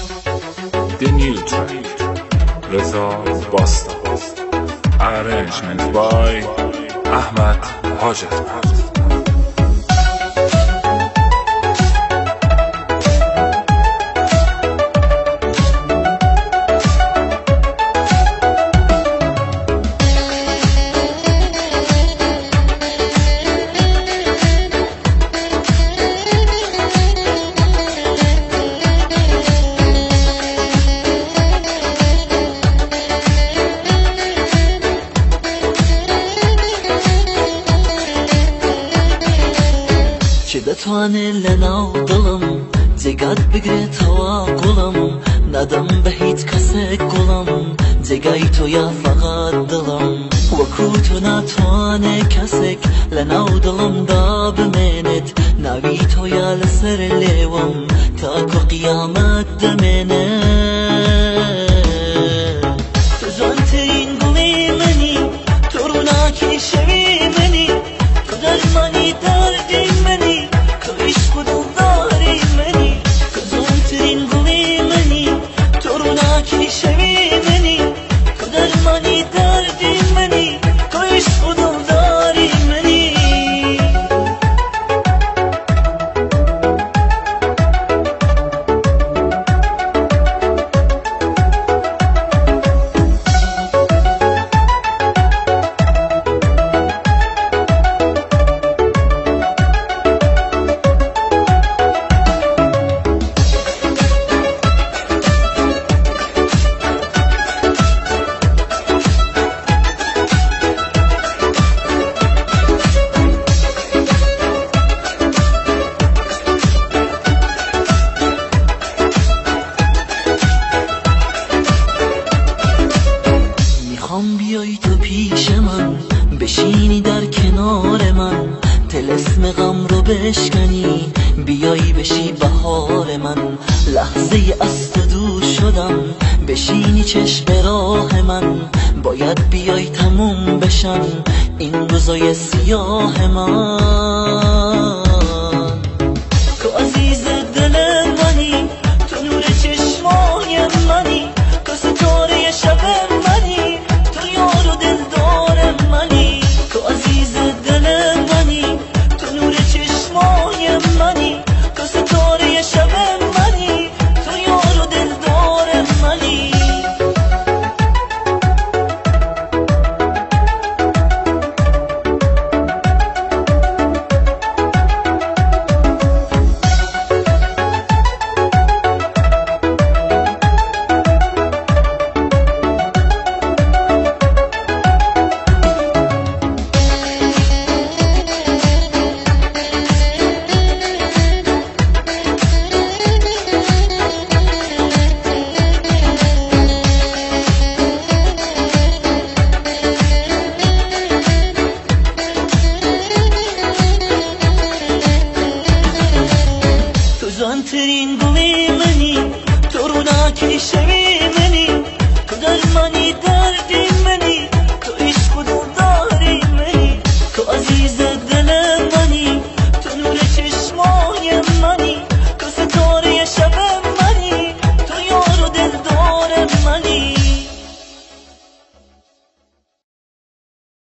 The New Track رضا باستا Arrangement by احمد حاجتمند. دتوانه لناودڵم جێگات بگرێ تەوا گوڵم نادەم بە هیچ کەسێک گوڵم جێگای تۆیە فەقات دڵم وەکو تۆ ناتوانێ کەسێک لەناو دڵمدا بمێنێت ناوی تۆیە لەسەر لێوم تاکو قیامەت دەمێنێت تۆ جوانترین گوڵی منی تۆ ڕووناکی شەوی منی تۆ دەرمانی دەردی منی تۆ عیشق و دڵداری منی تۆ جوانترین گوڵی منی تۆ ڕووناکی شەوی منی تۆ دەرمانی دەردی منی تۆ عیشق و دڵداری منی بیای تو پیش من بشینی در کنار من طلسم غم رو بشکنی بیای بشی بهار من لحظه از تو دور شدم بشینی چشم راه من باید بیای تموم بشن این روزای سیاه من تو عزیز دل منی تو نور چشمای منی تو ستاره شب منی جوانترین گوڵی منی تۆ ڕووناکی